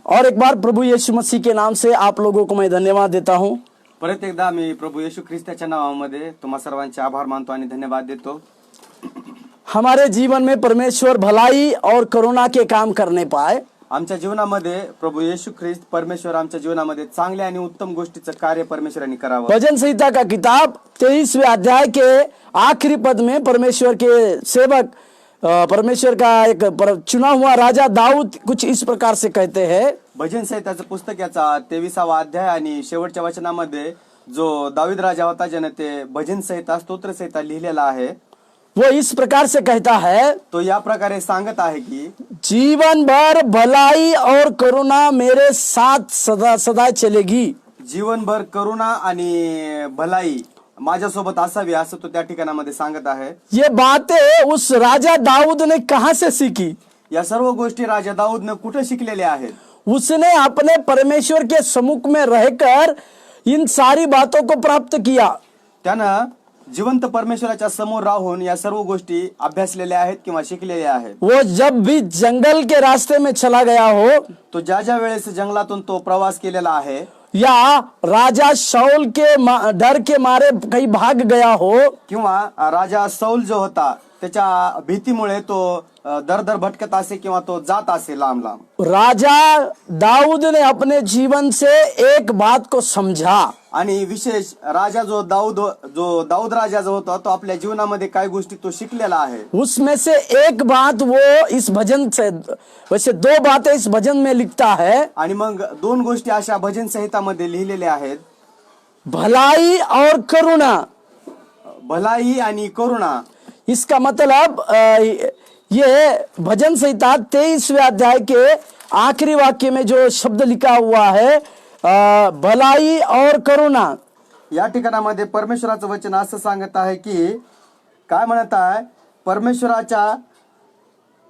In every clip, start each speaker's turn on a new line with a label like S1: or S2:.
S1: और एक बार प्रभु यीशु मसीह के नाम से आप लोगों को मैं धन्यवाद देता हूं।
S2: परत एकदा मी प्रभू येशू ख्रिस्ताच्या नावामध्ये तुम्हा सर्वांचे आभार मानतो आणि धन्यवाद देतो।
S1: हमारे जीवन में परमेश्वर भलाई और करुणा के काम करने पाए।
S2: आमच्या जीवनामध्ये प्रभू येशू ख्रिस्त परमेश्वर आमच्या जीवनामध्ये चांगले आणि उत्तम गोष्टीचं कार्य परमेश्वरांनी करावं।
S1: भजन संहिता का किताब 23वें अध्याय के आखिरी पद में परमेश्वर के सेवक परमेश्वर का एक चुना हुआ राजा दाऊद कुछ इस प्रकार से कहते हैं।
S2: भजन संहिताचं पुस्तक याचा 23वा अध्याय आणि शेवटच्या वचनामध्ये जो दावीद राजा होता ज्याने ते भजन संहिता स्तोत्र संहिता लिहिलेला आहे,
S1: वो इस प्रकार से कहता है,
S2: तो या प्रकारे सांगत आहे की
S1: जीवन भर भलाई और करुणा मेरे साथ सदा सदा चलेगी।
S2: जीवनभर करुणा आणि भलाई माझ्यासोबत असावी असं तो त्या ठिकाणामध्ये सांगत आहे।
S1: ये बातें उस राजा दाऊद ने कहां से सीखी?
S2: या सर्व गोष्टी राजा दाऊदने कुठे शिकलेल्या आहेत?
S1: उसने अपने परमेश्वर के सम्मुख में रहकर इन सारी बातों को प्राप्त किया।
S2: त्यानं जिवंत परमेश्वराच्या समोर राहून या सर्व गोष्टी अभ्यासलेल्या आहेत किंवा शिकलेल्या आहेत।
S1: वो जब भी जंगल के रास्ते में चला गया हो,
S2: तो ज्या वेळेस जंगलातून तो प्रवास केलेला आहे,
S1: या राजा शाऊल के डर के मारे कहीं भाग गया हो,
S2: किंवा राजा सौल जो होता त्याच्या भीतीमुळे तो दर दर भटकत असे किंवा तो जात असे लांब लांब,
S1: राजा दाऊद ने अपने जीवन से एक बात को समझा।
S2: आणि विशेष राजा जो दाऊद राजा जो होता तो आपल्या जीवनामध्ये काय गोष्टी तो शिकलेला आहे।
S1: उसमें से एक बात वो इस भजन से, वैसे दो बातें इस भजन में लिखता है,
S2: आणि मग दोन गोष्टी अशा भजन संहितामध्ये लिहिलेल्या आहेत,
S1: भलाई और करुणा।
S2: भलाई आणि करुणा।
S1: इसका मतलब ये भजन संहिता 23वें अध्याय के आखिरी वाक्य में जो शब्द लिखा हुआ है, भलाई और करुणा,
S2: या ठिकाणामध्ये परमेश्वराचं वचन असं सांगत आहे की काय म्हणत आहे, परमेश्वराच्या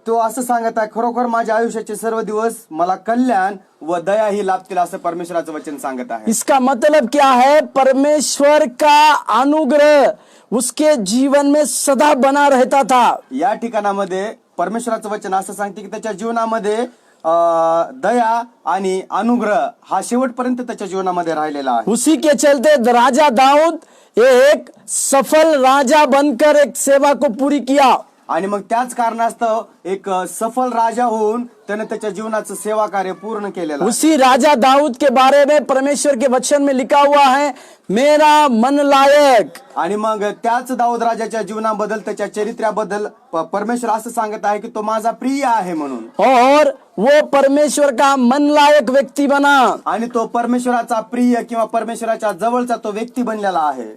S2: तो असं सांगत आहे, खरोखर माझ्या आयुष्याचे सर्व दिवस मला कल्याण व दया ही लाभतील असं परमेश्वराचं वचन सांगत आहे।
S1: इसका मतलब क्या है? परमेश्वर का अनुग्रह उसके जीवन में सदा बना रहता था।
S2: या ठिकाणामध्ये परमेश्वराचं वचन असं सांगते की त्याच्या जीवनामध्ये दया आणि अनुग्रह हा शेवटपर्यंत त्याच्या जीवनामध्ये राहिलेला आहे।
S1: उसी के चलते राजा दाऊद एक सफल राजा बनकर एक सेवा को पूरी किया।
S2: आणि मग त्याच कारणास्तव एक सफल राजा होऊन त्याने त्याच्या जीवनाचं सेवा कार्य पूर्ण केलेलं।
S1: उसी राजा दाऊद के बारे में परमेश्वर के वचन में लिखा हुआ है, मेरा मन लायक।
S2: आणि मग त्याच दाऊद राजाच्या जीवनाबद्दल त्याच्या चरित्र्याबद्दल परमेश्वर असं सांगत आहे की तो माझा प्रिय आहे म्हणून,
S1: और वो परमेश्वर का मन लायक व्यक्ती बना।
S2: आणि तो परमेश्वराचा प्रिय किंवा परमेश्वराच्या जवळचा तो व्यक्ती बनलेला आहे।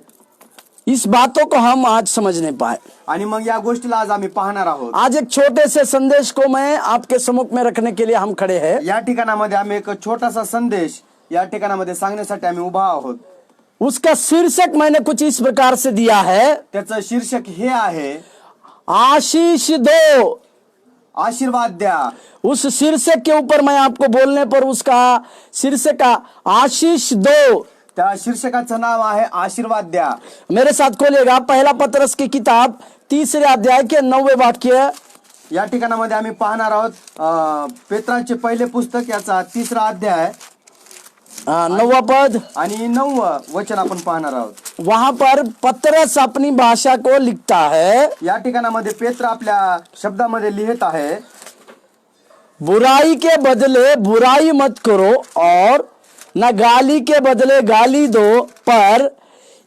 S1: इस बातों को हम आज समझने पाए,
S2: आणि मग या गोष्टीला आज आम्ही पाहणार आहोत।
S1: आज एक छोटे से संदेश को मैं आपके सम्मुख में रखने के लिए हम खड़े हैं।
S2: या ठिकाणामध्ये आम्ही एक छोटासा संदेश या ठिकाणामध्ये सांगण्यासाठी आम्ही उभा आहोत।
S1: उसका शीर्षक मैंने कुछ इस प्रकार से दिया है,
S2: त्याचं शीर्षक हे आहे,
S1: आशीष दो,
S2: आशीर्वाद द्या।
S1: उस शीर्षक के ऊपर मैं आपको बोलने पर उसका शीर्षक का आशीष दो,
S2: त्या शीर्षकाचं नाव आहे आशीर्वाद द्या।
S1: मेरे साथ खोलिएगा पहला पतरस की किताब 3रे अध्याय के 9वें वाक्य।
S2: या ठिकाणामध्ये आम्ही पाहणार आहोत पेत्राचे पहिले पुस्तक याचा 3रा अध्याय
S1: 9वां पद
S2: आणि 9वं वचन आपण पाहणार आहोत।
S1: वहां पर पतरस अपनी भाषा को लिखता है।
S2: या ठिकाणामध्ये पेत्र आपल्या शब्दामध्ये लिहित आहे,
S1: बुराई के बदले बुराई मत करो और न गाली के बदले गाली दो, पर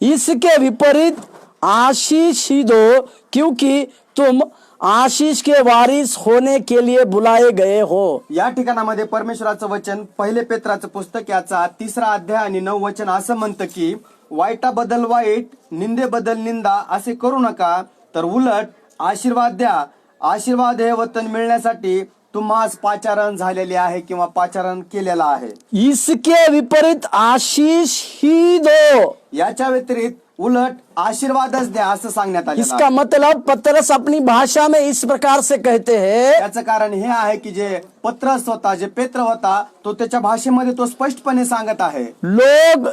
S1: इसके विपरीत आशीष ही दो, क्योंकि तुम आशीष के वारिस होने के लिए बुलाए गए हो।
S2: या ठिकाणामध्ये परमेश्वराचं वचन पहिले पेत्राचं पुस्तक याचा 3रा अध्याय आणि 9 वचन असं म्हणतं की वाईटाबद्दल वाईट, निंदेबद्दल निंदा असे करू नका, तर उलट आशीर्वाद द्या। आशीर्वाद हे वचन मिळण्यासाठी तुम्हास पाचारण झालेले आहे किंवा पाचारण केलेला आहे।
S1: इसके विपरीत आशीष ही दो,
S2: याच्या व्यतिरिक्त उलट आशीर्वादच द्या असं सांगण्यात आले।
S1: इसका मतलब पतरस अपनी भाषा में इस प्रकार से कहते हैं,
S2: याचं कारण हे आहे की जे पत्रस होता, जे पेत्र होता, तो त्याच्या भाषेमध्ये तो स्पष्टपणे सांगत आहे.
S1: लोग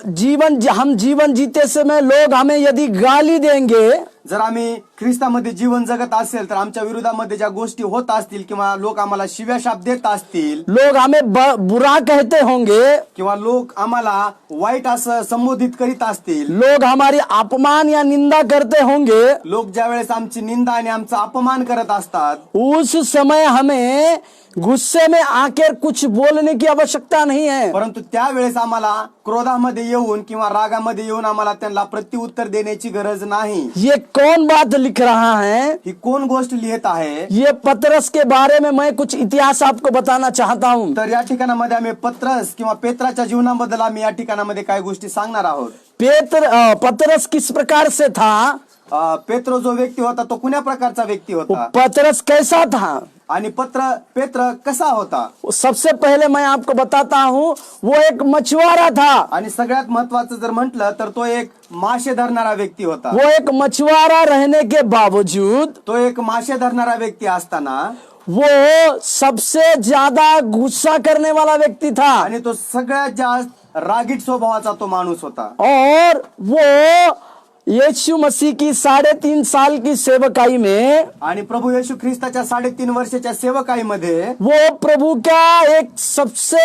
S1: हम जीवन जीते समय लोग हमें यदि गाली देंगे,
S2: जर आम्ही ख्रिस्तामध्ये जीवन जगत असेल तर आमच्या विरोधामध्ये ज्या गोष्टी होत असतील किंवा लोक आम्हाला शिव्या शाप देत असतील,
S1: लोग हमें बुरा कहते होंगे,
S2: किंवा लोक आम्हाला वाईट असं संबोधित करीत असतील,
S1: लोग हमारी अपमान या निंदा करते होंगे,
S2: लोक ज्या वेळेस आमची निंदा आणि आमचा अपमान करत असतात,
S1: उस समय हमें गुस्से में आकर कुछ बोलने की आवश्यकता नहीं है.
S2: परंतु त्यावेळेस आम्हाला क्रोधामध्ये येऊन किंवा रागामध्ये येऊन आम्हाला त्यांना प्रत्युत्तर देण्याची गरज नाही.
S1: ये कौन बात लिख रहा है?
S2: ही कोण गोष्ट लिहित आहे?
S1: ये पतरस के बारे में मैं कुछ इतिहास आपको बताना चाहता हूँ.
S2: तर या ठिकाणामध्ये आम्ही पत्रस किंवा पेत्राच्या जीवनाबद्दल आम्ही या ठिकाणामध्ये काही गोष्टी सांगणार आहोत.
S1: पतरस किस प्रकार से था?
S2: पेत्र जो व्यक्ती होता तो कुण्या प्रकारचा व्यक्ती होता
S1: पतरस कैसा था?
S2: आणि पेत्र कसा होता?
S1: सबसे पहले मैं आपको बताता हूँ, वो एक मछुआरा था.
S2: आणि सगळ्यात महत्वाचं जर म्हटलं तर तो एक मासे धरणारा व्यक्ती होता.
S1: वो एक मछुआरा रहने के बावजूद,
S2: तो एक मासे धरणारा व्यक्ती असताना
S1: वो सबसे ज्यादा गुस्सा करने वाला व्यक्ती था.
S2: आणि तो सगळ्यात जास्त रागीट स्वभावाचा तो माणूस होता.
S1: और वो यीशु मसीह की 3.5 साल की सेवकाई में,
S2: आणि प्रभु येशू ख्रिस्ताच्या 3.5 वर्षाच्या सेवकाईमध्ये
S1: वो प्रभु का एक सबसे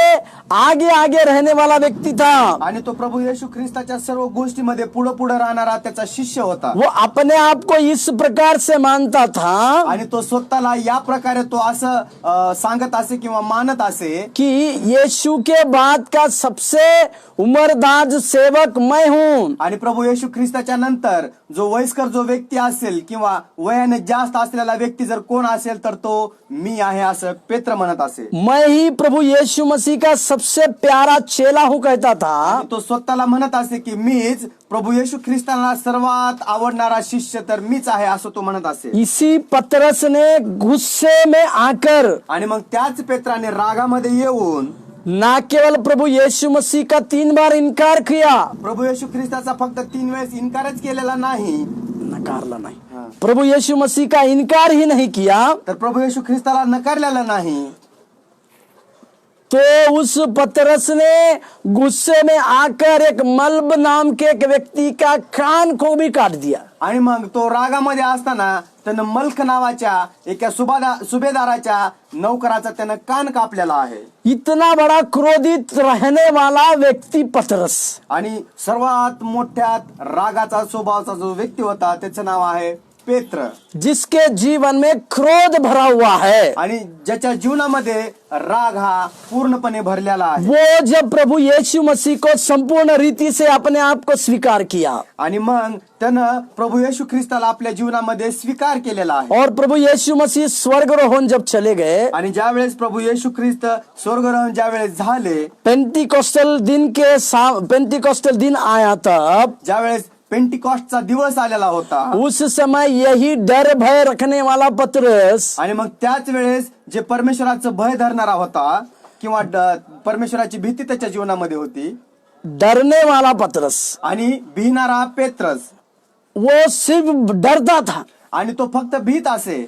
S1: आगे आगे रहने वाला व्यक्ति था.
S2: आणि तो प्रभु येशू ख्रिस्ताच्या सर्व गोष्टीमध्ये पुढे पुढे राहणारा त्याचा शिष्य होता.
S1: वो अपने आप को इस प्रकार से मानता था
S2: आणि तो स्वतःला या प्रकारे तो असं सांगत असे किंवा मानत असे
S1: कि यीशु के बाद का सबसे उम्रदाज सेवक मैं हूँ.
S2: आणि प्रभु येशू ख्रिस्ताच्या नंतर जो वयस्कर जो व्यक्ती असेल किंवा वयाने जास्त असलेला व्यक्ती जर कोण असेल तर तो मी आहे असं पेत्र म्हणत असे.
S1: मैं ही प्रभु यीशु मसीह का सबसे प्यारा चेला हूँ कहता था.
S2: तो स्वतःला म्हणत असे की मीच प्रभु येशू ख्रिस्ताला सर्वात आवडणारा शिष्य तर मीच आहे असं तो म्हणत असे.
S1: इसी पतरस ने गुस्से में आकर,
S2: आणि मग त्याच पेत्राने रागामध्ये येऊन
S1: ना केवल प्रभु यीशु मसीह का 3 बार इनकार किया,
S2: प्रभु येशू ख्रिस्ताचा फक्त 3 वेळेस इन्कारच केलेला नाही,
S1: नकारला नाही, प्रभु यीशु मसीह का इनकार ही नहीं किया,
S2: तर प्रभु येशू ख्रिस्ताला नकारलेला नाही,
S1: तो उस पतरस ने गुस्से में आकर एक मल्ब नाम के एक व्यक्ति का कान को भी काट दिया.
S2: आणि मग तो रागामध्ये असताना त्यानं मल्ख नावाच्या एका सुभेदाराच्या नौकराचा त्यानं कान कापलेला आहे.
S1: इतना बड़ा क्रोधित रहने वाला व्यक्ति पतरस,
S2: आणि सर्वात मोठ्या रागाचा स्वभावाचा जो व्यक्ती होता त्याचं नाव आहे पेत्र,
S1: जिसके जीवन में क्रोध भरा हुआ है.
S2: आणि ज्याच्या जीवनामध्ये राग हा पूर्णपणे भरलेला आहे.
S1: वो जब प्रभु यीशु मसीह को संपूर्ण रीति से अपने आप को स्वीकार किया,
S2: आणि मग त्यानं प्रभु येशू ख्रिस्ताला आपल्या जीवनामध्ये स्वीकार केलेला आहे.
S1: और प्रभु यीशु मसीह स्वर्गारोहण जब चले गए,
S2: आणि ज्या वेळेस प्रभु येशू ख्रिस्त स्वर्गारोहण ज्या वेळेस झाले,
S1: पेंटिकोस्टल दिन आया, तब
S2: ज्या वेळेस पेंटिकॉस्टचा दिवस आलेला होता,
S1: उस समय यही डर भय रखने वाला पतरस,
S2: आणि मग त्याच वेळेस जे परमेश्वराचं भय धरणारा होता किंवा परमेश्वराची भीती त्याच्या जीवनामध्ये होती,
S1: डरने वाला पतरस,
S2: आणि भिनारा पेत्रस,
S1: वो सिर्फ डरता था.
S2: आणि तो फक्त भीत असे.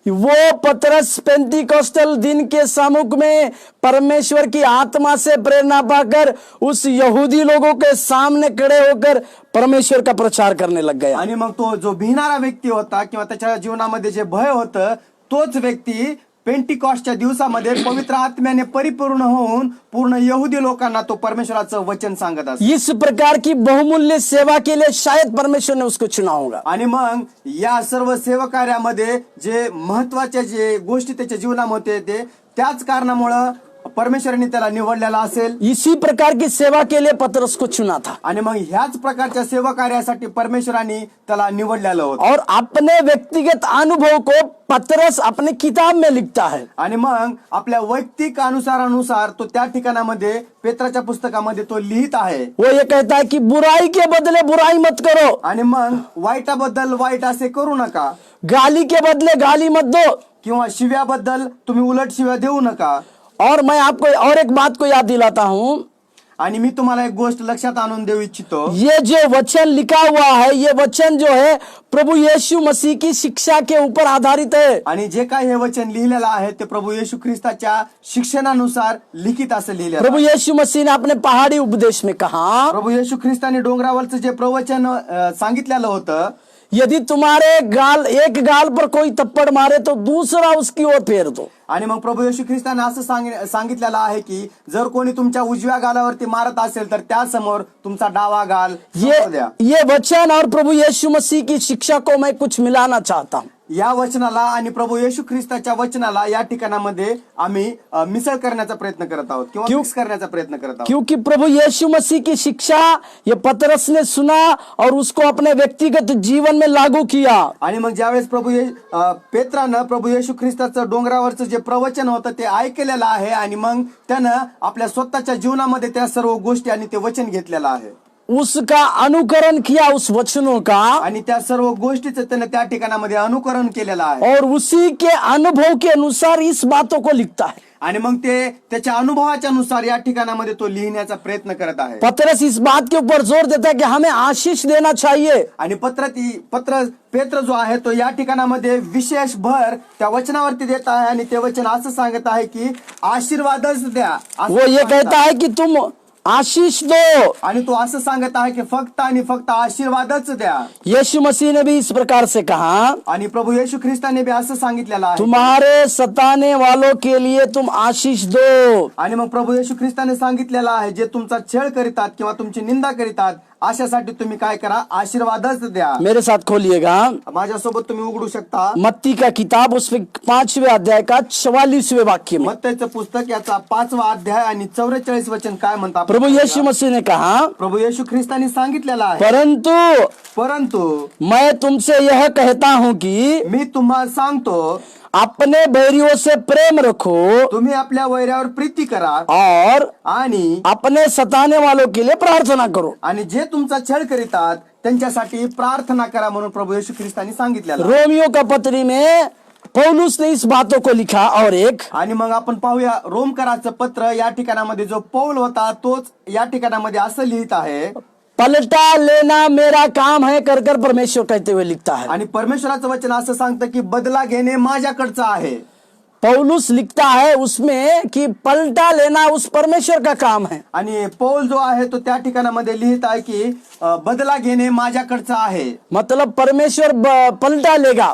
S1: वो पतरस पेंटिकोस्टल दिन के सम्मुख में परमेश्वर की आत्मा से प्रेरणा पाकर उस यहूदी लोगों के सामने खड़े होकर परमेश्वर का प्रचार करने लग गया.
S2: आणि मग तो जो भिनारा व्यक्ती होता किंवा त्याच्या जीवनामध्ये जे भय होतं, तोच व्यक्ती पेंटिकॉस्टच्या दिवसामध्ये पवित्र आत्म्याने परिपूर्ण होऊन पूर्ण यहुदी लोकांना तो परमेश्वराचं वचन सांगत असतो.
S1: इस प्रकार की बहुमूल्य सेवा के लिए शायद परमेश्वर ने उसको चुना होगा.
S2: आणि मग या सर्व सेवाकार्यामध्ये जे महत्वाच्या जे गोष्टी त्याच्या जीवनामध्ये ते त्याच कारणामुळं परमेश्वराने त्याला निवडलेला असेल.
S1: इसी प्रकार की सेवा के लिए पतरस को चुना था.
S2: आणि मग ह्याच प्रकारच्या सेवा कार्यासाठी परमेश्वराने त्याला निवडलेलं होतं.
S1: और अपने व्यक्तिगत अनुभव को पतरस अपने किताब में लिखता है.
S2: आणि मग आपल्या वैयक्तिक अनुसार तो त्या ठिकाणामध्ये पेत्राच्या पुस्तकामध्ये तो लिहित आहे.
S1: वो ये कहता है कि बुराई के बदले बुराई मत करो,
S2: आणि मग वाईटाबद्दल वाईट असे करू नका,
S1: गाली के बदले गाली मत दो,
S2: किंवा शिव्याबद्दल तुम्ही उलट शिव्या देऊ नका.
S1: और मैं आपको और एक बात को याद दिलाता हूं,
S2: आणि मी तुम्हाला एक गोष्ट लक्षात आणून देऊ इच्छितो.
S1: ये जो वचन लिखा हुआ है, ये वचन जो है प्रभु यीशु मसीह की शिक्षा के ऊपर आधारित है.
S2: आणि जे काही हे वचन लिहिलेलं आहे ते प्रभु येशू ख्रिस्ताच्या शिक्षणानुसार लिखित असं लिहिलेलं
S1: प्रभु
S2: आहे.
S1: यीशु मसीह ने अपने पहाड़ी उपदेश में कहा,
S2: प्रभु येशू ख्रिस्ताने डोंगरावरचं जे प्रवचन सांगितलेलं होतं,
S1: यदि तुम्हारे एक गाल पर कोई थप्पड़ मारे तो दूसरा उसकी ओर फेर दो.
S2: आणि मग प्रभु येशू ख्रिस्ताने असं सांगितलेलं आहे की जर कोणी तुमच्या उजव्या गालावरती मारत असेल तर त्यासमोर तुमचा डावा गाल सोडून द्या.
S1: ये वचन और प्रभु यीशु मसीह की शिक्षा को मैं कुछ मिलाना चाहता हूँ.
S2: या वचनाला आणि प्रभु येशू ख्रिस्ताच्या वचनाला या ठिकाणामध्ये आम्ही मिसळ करण्याचा प्रयत्न करत आहोत किंवा मिक्स करण्याचा प्रयत्न करत आहोत.
S1: क्योंकि प्रभु यीशु मसीह की शिक्षा ये पतरस ने सुना और उसको अपने व्यक्तिगत जीवन में लागू किया.
S2: आणि मग ज्यावेळेस पेत्रानं प्रभु येशू ख्रिस्ताचं डोंगरावरचं जे प्रवचन होतं ते ऐकलेलं आहे आणि मग त्यानं आपल्या स्वतःच्या जीवनामध्ये त्या सर्व गोष्टी आणि ते वचन घेतलेलं आहे,
S1: उसका अनुकरण किया उस वचनों का,
S2: आणि त्या सर्व गोष्टीचं त्यानं त्या ठिकाणामध्ये अनुकरण केलेलं आहे
S1: और उसी के अनुभव के अनुसार इस बातों को लिखता है.
S2: आणि मग ते त्याच्या अनुभवाच्या नुसार या ठिकाणामध्ये तो लिहिण्याचा प्रयत्न करत आहे.
S1: पतरस इस बात के ऊपर जोर देता है कि हमें आशीष देना चाहिए.
S2: आणि पेत्र जो आहे तो या ठिकाणामध्ये विशेष भर त्या वचनावरती देत आहे आणि ते वचन असं सांगत आहे की आशीर्वादच द्या असं
S1: वो ये
S2: सांगत
S1: कहता
S2: आहे.
S1: है कि तुम आशीष दो.
S2: आणि तो असं सांगत आहे की फक्त आणि फक्त आशीर्वादच द्या.
S1: यीशु मसीह ने भी इस प्रकार से कहा,
S2: आणि प्रभु येशू ख्रिस्ताने बी असं सांगितलेलं आहे.
S1: तुम्हारे सताने वालों के लिए तुम आशीष दो.
S2: आणि मग प्रभु येशू ख्रिस्ताने सांगितलेलं आहे जे तुमचा छळ करीतात किंवा तुमची निंदा करीतात अशासाठी तुम्ही काय करा, आशीर्वादच द्या.
S1: मेरे साथ खोलिएगा
S2: माझ्यासोबत तुम्ही उघडू शकता
S1: मत्ती का किताब, उसमें 5वें अध्याय का 44वें वाक्य में
S2: मत्तईचं पुस्तक याचा 5वा अध्याय आणि 44 वचन काय म्हणतात.
S1: प्रभु यीशु मसीह ने कहा,
S2: प्रभु येशू ख्रिस्ताने सांगितलेलं आहे, परंतु
S1: मैं तुमसे यह कहता हूँ कि
S2: मी तुम्हाला सांगतो
S1: अपने बैरियों से प्रेम रखो
S2: तुम्ही आपल्या वैरावर प्रीती करा
S1: और
S2: आणि
S1: अपने सताने वालों के लिए प्रार्थना करो.
S2: आणि जे तुमचा छळ करीतात त्यांच्यासाठी प्रार्थना करा म्हणून प्रभु येशू ख्रिस्ताने सांगितलेलं.
S1: रोमियो का पत्री में पौलुस ने इस बातों को लिखा. और एक
S2: आणि मग आपण पाहूया रोमकराचं पत्र या ठिकाणामध्ये जो पौल होता तोच या ठिकाणामध्ये असं लिहित आहे,
S1: पलटा लेना मेरा काम है कर कर परमेश्वर कहते हुए लिखता है.
S2: आणि परमेश्वराचं वचन असं सांगतं की बदला घेणे माझ्याकडचं आहे.
S1: पौलुस लिखता है उसमें कि पलटा लेना उस परमेश्वर का काम है.
S2: आणि पौल जो आहे तो त्या ठिकाणामध्ये लिहित आहे की बदला घेणे माझ्याकडचं आहे.
S1: मतलब परमेश्वर पलटा लेगा.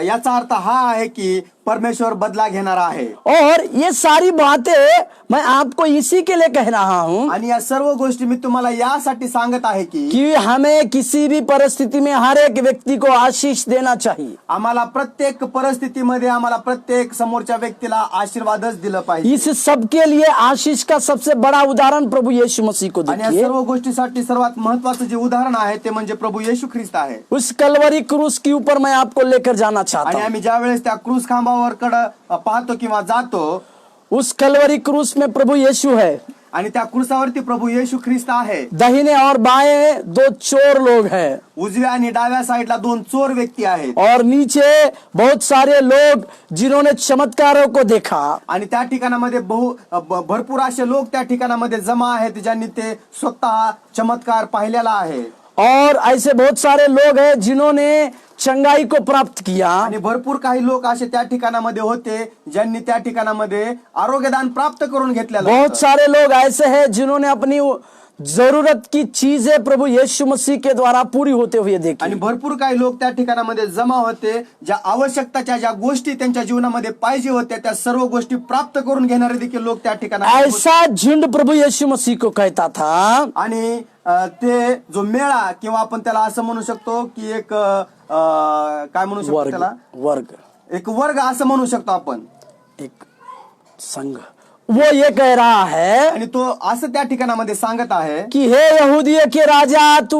S2: याचा अर्थ हा आहे की परमेश्वर बदला घेणार आहे.
S1: और ये सारी बातें मैं आपको इसी के लिए कह रहा हूँ
S2: आणि या सर्व गोष्टी मी तुम्हाला यासाठी सांगत आहे
S1: कि हमें किसी भी परिस्थिति में हर एक व्यक्ति को आशीष देना चाहिए.
S2: आम्हाला प्रत्येक परिस्थितीमध्ये आम्हाला प्रत्येक समोरच्या व्यक्तीला आशीर्वादच दिलं पाहिजे.
S1: इस सबके लिए आशीष का सबसे बड़ा उदाहरण प्रभु यीशु मसीह को
S2: आणि या
S1: देखिए.
S2: सर्व गोष्टीसाठी सर्वात महत्वाचं जे उदाहरण आहे ते म्हणजे प्रभु येशू ख्रिस्त आहे.
S1: उस कलवरी क्रूस के ऊपर मैं आपको लेकर जाना चाहता
S2: आणि
S1: हूँ.
S2: आम्ही ज्या वेळेस त्या क्रूस खांबावर पाहतो किंवा जातो,
S1: उस कलवरी क्रूस में प्रभु यीशु है
S2: आणि त्या क्रूसावरती प्रभु येशू ख्रिस्त आहे.
S1: दाहिने और बाएं 2 चोर लोग हैं
S2: उजव्या आणि डाव्या साईडला 2 चोर व्यक्ती आहेत.
S1: और नीचे बहुत सारे लोग जिन्होंने चमत्कारों को देखा.
S2: आणि त्या ठिकाणामध्ये भरपूर असे लोक त्या ठिकाणामध्ये जमा आहेत ज्यांनी ते स्वतः चमत्कार पाहिलेला आहे.
S1: और ऐसे बहुत सारे लोग हैं जिन्होंने चंगाई को प्राप्त किया.
S2: आणि भरपूर काही लोक असे त्या ठिकाणामध्ये होते ज्यांनी त्या ठिकाणामध्ये आरोग्यदान प्राप्त करून घेतलेलं.
S1: बहुत सारे लोग ऐसे हैं जिन्होंने अपनी जरूरत की चीजें प्रभु यीशु मसीह के द्वारा पूरी होते हुए देखी.
S2: आणि भरपूर काही लोक त्या ठिकाणामध्ये जमा होते ज्या आवश्यकताच्या ज्या गोष्टी त्यांच्या जीवनामध्ये पाहिजे होत्या त्या सर्व गोष्टी प्राप्त करून घेणारे देखील लोक त्या ठिकाणी.
S1: ऐसा झुंड प्रभु यीशु मसीह को कहता था.
S2: आणि ते जो मेळा किंवा आपण त्याला असं म्हणू शकतो की एक काय म्हणू शकतो त्याला, एक वर्ग असं म्हणू शकतो आपण,
S1: एक संघ. वो ये कह रहा है
S2: आणि तो असं त्या ठिकाणामध्ये सांगत आहे
S1: कि हे यहूदियों के राजा तू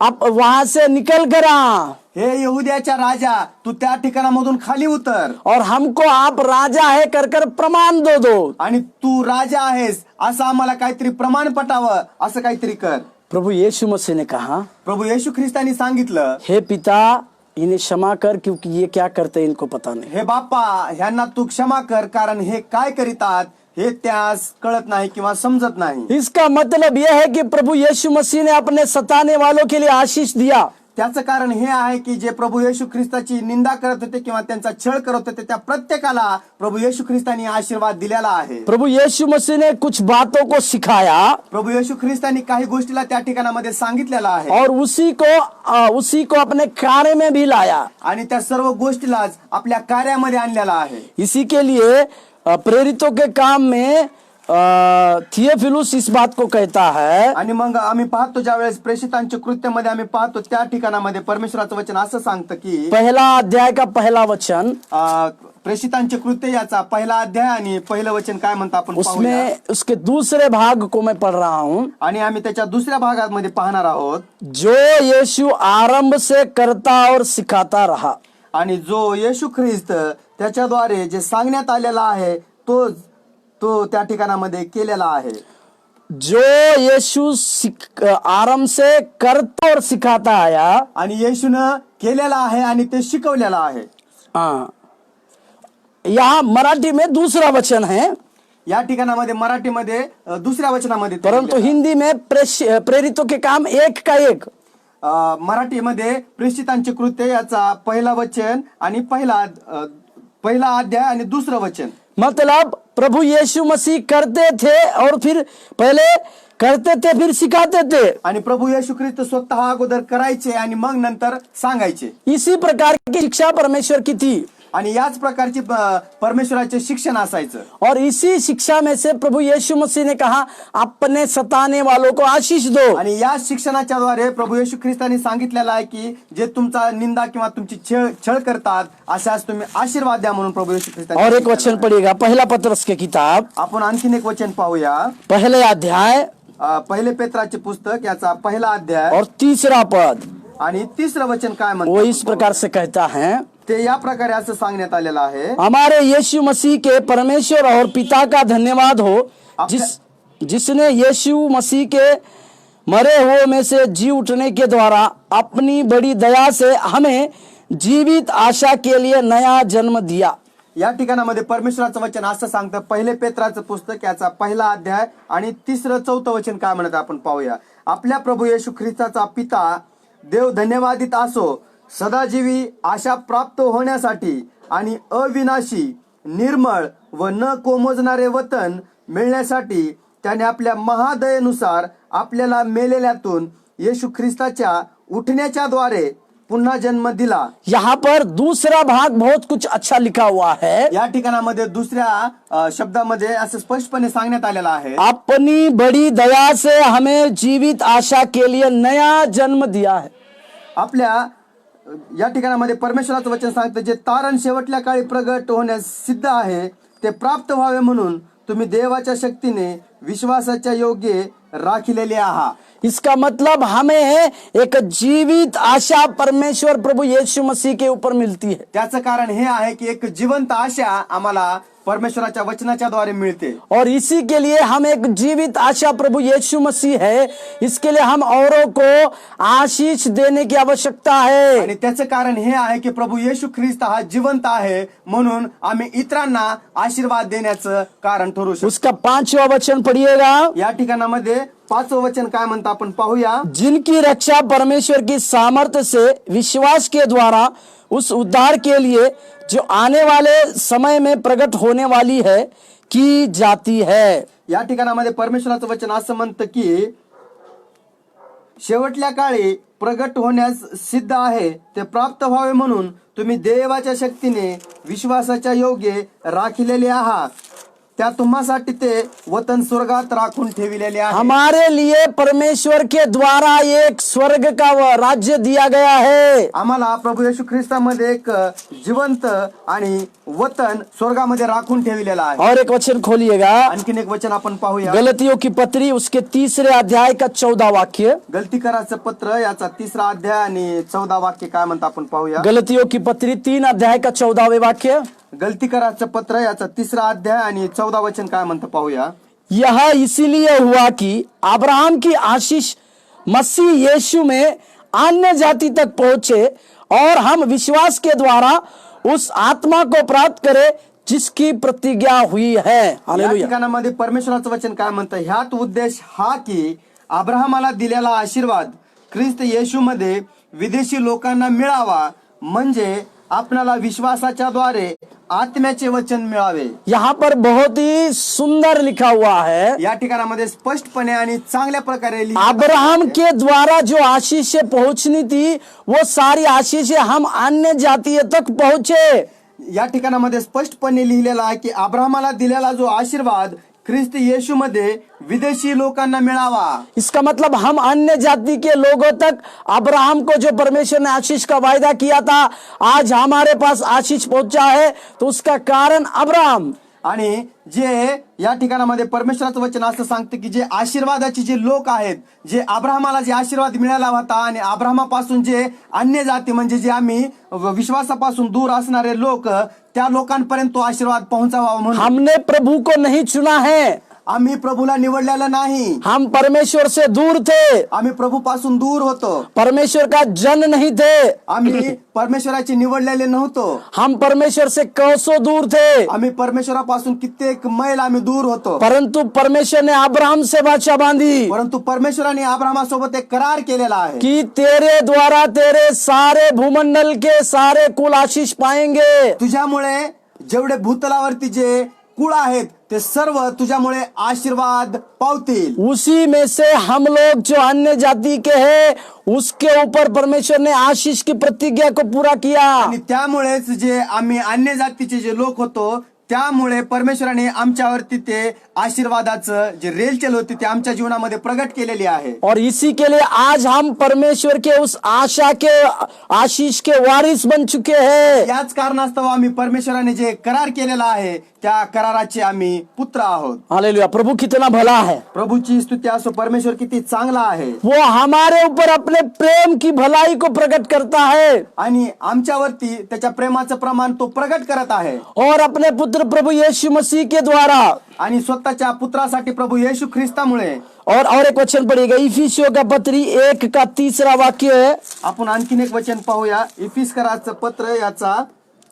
S1: अब वहां से निकल कर आ.
S2: हे यहुद्याच्या राजा तू त्या ठिकाणामधून खाली उतर
S1: और हमको आप राजा है कर कर प्रमाण दो.
S2: आणि तू राजा आहेस असं आम्हाला काहीतरी प्रमाण पटावं असं काहीतरी कर.
S1: प्रभु यीशु मसीह ने कहा,
S2: प्रभु येशू ख्रिस्तानी सांगितलं,
S1: हे पिता इन्हें क्षमा कर क्योंकि ये क्या करते इनको पता नहीं.
S2: हे बाप्पा ह्यांना तू क्षमा कर कारण हे काय करीतात हे त्यास कळत नाही किंवा समजत नाही.
S1: इसका मतलब यह है कि प्रभु यीशु मसीह ने अपने सताने वालों के लिए आशीष दिया.
S2: त्याचं कारण हे आहे की जे प्रभु येशू ख्रिस्ताची निंदा करत होते किंवा त्यांचा छळ करत होते त्या प्रत्येकाला प्रभु येशू ख्रिस्तानी आशीर्वाद दिलेला आहे.
S1: प्रभु यीशु मसीह ने कुछ बातों को सिखाया
S2: प्रभु येशू ख्रिस्तानी काही गोष्टीला त्या ठिकाणामध्ये सांगितलेला आहे
S1: और उसी को अपने कार्य में भी लाया.
S2: आणि त्या सर्व गोष्टीलाच आपल्या कार्यामध्ये आणलेला आहे.
S1: इसी के लिए प्रेरितों के काम में थियोफिलुस इस बात को कहता है.
S2: आणि मग आम्ही पाहतो ज्या वेळेस प्रेषितांच्या कृत्यामध्ये आम्ही पाहतो त्या ठिकाणामध्ये परमेश्वराचं वचन असं सांगतं की
S1: पहला अध्याय का पहला वचन,
S2: प्रेषितांचे कृत्य याचा पहिला अध्याय आणि पहिलं वचन काय म्हणतं आपण पाहूया.
S1: उसमें उसके दूसरे भाग को मैं पढ़ रहा हूँ.
S2: आणि आम्ही त्याच्या दुसऱ्या भागामध्ये पाहणार आहोत.
S1: जो यीशु आरंभ से करता और सिखाता रहा.
S2: आणि जो येशू ख्रिस्त त्याच्याद्वारे जे सांगण्यात आलेला आहे तो त्या ठिकाणामध्ये केलेला आहे.
S1: जो यीशु आरंभ से करता और सिखाता आया.
S2: आणि येशूनं केलेला आहे आणि ते शिकवलेला आहे.
S1: हाँ, यहाँ मराठी में दूसरा वचन है,
S2: या ठिकाणामध्ये मराठीमध्ये दुसऱ्या वचनामध्ये ते
S1: परंतु
S2: लिहिलेलं आहे.
S1: हिंदी में प्रेरितों के काम एक का एक.
S2: मराठीमध्ये प्रेषितांचे कृत्य याचा पहिला वचन आणि पहिला अध्याय आणि दुसरं वचन.
S1: मतलब प्रभु यीशु मसीह करते थे और फिर पहले करते थे फिर सिखाते थे.
S2: आणि प्रभु येशू ख्रिस्त स्वतः अगोदर करायचे आणि मग नंतर सांगायचे.
S1: इसी प्रकार की शिक्षा परमेश्वर की थी
S2: आणि याच प्रकारची परमेश्वराचे शिक्षण असायचं.
S1: और इसी शिक्षा में से प्रभु यीशु मसीह ने कहा अपने सताने वालों को आशीष दो.
S2: आणि या शिक्षणाच्या द्वारे प्रभु येशू ख्रिस्तानी सांगितलेलं आहे की जे तुमचा निंदा किंवा तुमची छळ करतात अशाच तुम्ही आशीर्वाद द्या म्हणून प्रभु येशू ख्रिस्तानी.
S1: और एक वचन पढ़िएगा, पहला पत्रस के किताब
S2: आपण आणखीन एक वचन पाहूया.
S1: पहले अध्याय
S2: पहिले पेत्राचे पुस्तक याचा पहिला अध्याय
S1: और तीसरा पद.
S2: आणि तिसरं वचन काय
S1: वो
S2: म्हणतं
S1: इस प्रकार से कहता है,
S2: ते या प्रकारे असं सांगण्यात आलेलं आहे.
S1: हमारे यीशु मसीह के परमेश्वर और पिता का धन्यवाद हो जिसने यीशु मसीह के मरे हुए में से जी उठने के द्वारा अपनी बड़ी दया से हमें जीवित आशा के लिए नया जन्म दिया.
S2: या ठिकाणामध्ये परमेश्वराचं वचन असं सांगतं. पहिले पेत्राचं पुस्तक याचा पहिला अध्याय आणि तिसरं चौथं वचन काय म्हणत आपण पाहूया. आपल्या प्रभू येशू ख्रिस्ताचा पिता देव धन्यवादित असो, सदाजीवी आशा प्राप्त होण्यासाठी आणि अविनाशी निर्मळ व न कोमजणारे वतन मिळण्यासाठी त्याने आपल्या महादयेनुसार आपल्याला मेलेल्यातून येशू ख्रिस्ताच्या उठण्याच्या द्वारे पुन्हा जन्म दिला.
S1: यहाँ पर दूसरा भाग बहुत कुछ अच्छा लिखा हुआ है.
S2: या ठिकाणामध्ये दुसऱ्या शब्दामध्ये असं स्पष्टपणे सांगण्यात आलेलं आहे.
S1: अपनी बड़ी दया से हमें जीवित आशा के लिए नया जन्म दिया है.
S2: आपल्या या ठिकाणामध्ये परमेश्वराचं वचन सांगतं जे तारण शेवटल्या काळी प्रगट होण्यास सिद्ध आहे ते प्राप्त व्हावे म्हणून तुम्ही देवाच्या शक्तीने विश्वासाच्या योग्य राखिलेले आहात.
S1: इसका मतलब हमें एक जीवित आशा परमेश्वर प्रभु यीशु मसीह के ऊपर मिलती है.
S2: त्याचं कारण हे आहे की एक जिवंत आशा आम्हाला परमेश्वराच्या वचनाच्या द्वारे मिळते.
S1: और इसी के लिए हम एक जीवित आशा प्रभु यीशु मसीह है, इसके लिए हम औरों को आशीष देने की आवश्यकता है.
S2: आणि त्याचं कारण हे आहे की प्रभू येशू ख्रिस्त हा जिवंत आहे म्हणून आम्ही इतरांना आशीर्वाद देण्याचं कारण ठरू शकतो.
S1: उसका 5वां वचन पढ़िएगा.
S2: या ठिकाणामध्ये 5वं वचन काय म्हणतं आपण पाहूया.
S1: जिनकी रक्षा परमेश्वर की सामर्थ्य से विश्वास के द्वारा उस उद्धार के लिए जो आने वाले समय में प्रकट होने वाली है की जाती है.
S2: या ठिकाणामध्ये परमेश्वराचं वचन असं म्हणतं की शेवटल्या काळी प्रगट होण्यास सिद्ध आहे ते प्राप्त व्हावे म्हणून तुम्ही देवाच्या शक्तीने विश्वासाच्या योग्य राखिलेले आहात. त्या तुम्हासाठी ते वतन स्वर्गात राखून ठेविलेले आहे.
S1: हमारे लिए परमेश्वर के द्वारा एक स्वर्ग का राज्य दिया गया है.
S2: आम्हाला प्रभू येशू ख्रिस्तामध्ये एक जिवंत आणि वतन स्वर्गामध्ये राखून ठेवलेला आहे.
S1: और एक वचन खोलिएगा,
S2: आणखीन एक वचन आपण पाहूया.
S1: गलतियों की पत्री उसके 3 अध्याय का 14 वाक्य.
S2: गलतीकराचं पत्र याचा 3 अध्याय आणि 14 वाक्य काय म्हणतं आपण पाहूया.
S1: गलतियों की पत्री 3 अध्याय का 14वें वाक्य.
S2: गलतीकराचं पत्र याचा 3 अध्याय आणि 14 वचन काय म्हणतं पाहूया.
S1: यह इसीलिए हुआ कि अब्राहम की आशीष मसीह यीशु में अन्य जाति तक पहुंचे और हम विश्वास के द्वारा उस आत्मा को प्राप्त करें जिसकी प्रतिज्ञा हुई है।
S2: या
S1: हालेलुया।
S2: ठिकाणामध्ये परमेश्वराचं वचन काय म्हणतं, ह्यात उद्देश हा की अब्राहमाला दिलेला आशीर्वाद ख्रिस्त येशूमध्ये विदेशी लोकांना मिळावा, म्हणजे आपणाला विश्वासाच्या द्वारे आत्म्याचे वचन मिळावे।
S1: यहाँ पर बहुत ही सुंदर लिखा हुआ है,
S2: या ठिकाणामध्ये स्पष्टपणे आणि चांगल्या प्रकारे लिहिलं आहे।
S1: अब्राहम के द्वारा जो आशीषें पहुंचनी थी वो सारी आशीषें हम अन्य जातीय तक पहुंचे।
S2: या ठिकाणामध्ये स्पष्टपणे लिहिलेला आहे की अब्राहमाला दिलेला जो आशीर्वाद ख्रिस्त येशूमध्ये विदेशी लोकांना मिळावा।
S1: इसका मतलब हम अन्य जाति के लोगों तक अब्राहम को जो परमेश्वर ने आशीष का वायदा किया था, आज हमारे पास आशीष पहुंचा है, तो उसका कारण अब्राहम।
S2: आणि जे या ठिकाणामध्ये परमेश्वराचं वचन असं सांगतं की जे आशीर्वादाचे जे लोक आहेत, जे अब्राहमाला जे आशीर्वाद मिळाला होता आणि अब्राहमापासून जे अन्य जाती म्हणजे जे आम्ही विश्वासापासून दूर असणारे लोक, त्या लोकांपर्यंत तो आशीर्वाद पोहोचावा म्हणून
S1: हमने प्रभु को नहीं चुना है,
S2: आम्ही प्रभूला निवडलेलं नाही,
S1: हम परमेश्वर से दूर थे,
S2: आम्ही प्रभूपासून दूर होतो,
S1: परमेश्वर का जन नहीं थे,
S2: आम्ही परमेश्वराचे निवडलेले नव्हतो,
S1: हम परमेश्वर से कोसों दूर थे,
S2: आम्ही परमेश्वरापासून कित्येक मैल आम्ही दूर होतो।
S1: परंतु परमेश्वर ने अब्राहम से वाचा बांधी
S2: परंतु परमेश्वराने अब्राहमासोबत एक करार केलेला आहे
S1: कि तेरे द्वारा तेरे सारे भूमंडल के सारे कुल आशीष पाएंगे।
S2: तुझ्यामुळे जेवढे भूतलावरती जे कुळ आहेत ते सर्व तुझ्यामुळे आशीर्वाद पावतील।
S1: उसी में से हम लोग जो अन्य जाति के हैं, उसके ऊपर परमेश्वर ने आशीष की प्रतिज्ञा को पूरा किया।
S2: आणि त्यामुळेच जे आम्ही अन्य जातीचे जे लोक होतो, त्यामुळे परमेश्वराने आमच्यावरती ते आशीर्वादाचं जे रेलचेल होती ते आमच्या जीवनामध्ये प्रगट केलेली आहे।
S1: और इसी के लिए आज हम परमेश्वर के उस आशा के आशीष के वारिस बन चुके हैं।
S2: याच कारणास्तव आम्ही परमेश्वराने जे करार केलेला आहे त्या कराराचे आम्ही पुत्र आहोत।
S1: हालेलुया। प्रभु कितना भला है,
S2: प्रभूची स्तुती असो, परमेश्वर किती चांगला आहे।
S1: वो हमारे ऊपर अपने प्रेम की भलाई को प्रकट करता है
S2: आणि आमच्यावरती त्याच्या प्रेमाचं प्रमाण तो प्रगट करत आहे।
S1: और अपने पुत्र प्रभु यीशु मसीह के द्वारा।
S2: आणि स्वतःच्या पुत्रासाठी प्रभू येशू ख्रिस्तामुळे।
S1: और एक वचन पढ़िएगा, इफिसियों का पत्री 1 का 3 वाक्य है।
S2: आपण आणखीन एक वचन पाहूया, इफिसकराचं पत्र याचा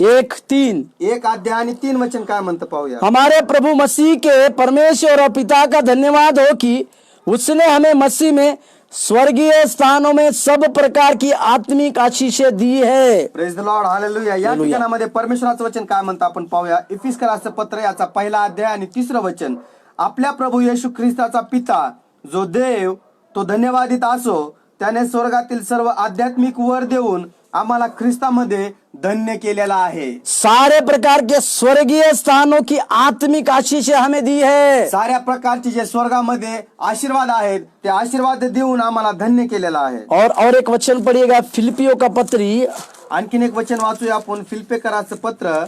S1: 1:3
S2: 1 अध्याय आणि 3 वचन काय म्हणतं पाहूया।
S1: हमारे प्रभु मसीह के परमेश्वर और पिता का धन्यवाद हो कि उसने हमें मसीह में स्वर्गीय स्थानों में सब प्रकार की आत्मिक आशीषें दी है।
S2: Praise the Lord, hallelujah. या ठिकाणामध्ये परमेश्वराचं वचन काय म्हणतं आपण पाहूया। इफिसकराचं पत्र याचा 1 अध्याय आणि 3 वचन, आपल्या प्रभू येशू ख्रिस्ताचा पिता जो देव तो धन्यवादित असो, त्याने स्वर्गातील सर्व आध्यात्मिक वर देऊन आम्हाला ख्रिस्तामध्ये धन्य केलेला आहे।
S1: सारे प्रकार के स्वर्गीय स्थानों की आत्मिक आशीषें हमें दी है।
S2: साऱ्या प्रकारचे जे स्वर्गामध्ये आशीर्वाद आहेत ते आशीर्वाद देऊन आम्हाला धन्य केलेला आहे।
S1: और एक वचन पढ़िएगा, फिलिपियों का पत्री
S2: आणखीन एक वचन वाचूया आपण, फिलिप्पेकराचं पत्र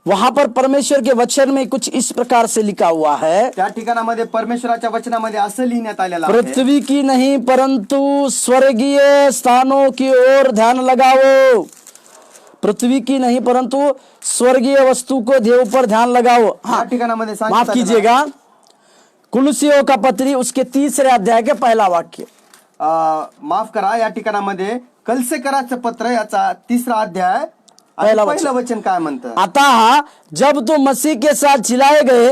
S1: वहां पर परमेश्वर के वचन में कुछ इस प्रकार से लिखा हुआ है,
S2: त्या ठिकाणामध्ये परमेश्वराच्या वचनामध्ये असं लिहिण्यात आलेलं आहे,
S1: पृथ्वी की नहीं परंतु स्वर्गीय स्थानों की ओर ध्यान लगाओ। पृथ्वी की नहीं परंतु स्वर्गीय वस्तु को देव पर ध्यान लगाओ।
S2: या ठिकाणामध्ये
S1: माफ
S2: सांगितलं
S1: कीजिएगा, कुलुसियों का पत्री उसके 3 अध्याय के 1 वाक्य।
S2: माफ करा, या ठिकाणामध्ये कलसेकराचं पत्र याचा 3 अध्याय आणि
S1: पहिला
S2: पहिलं वचन काय म्हणतं,
S1: अतः जब तुम मसीह के साथ जिलाए गए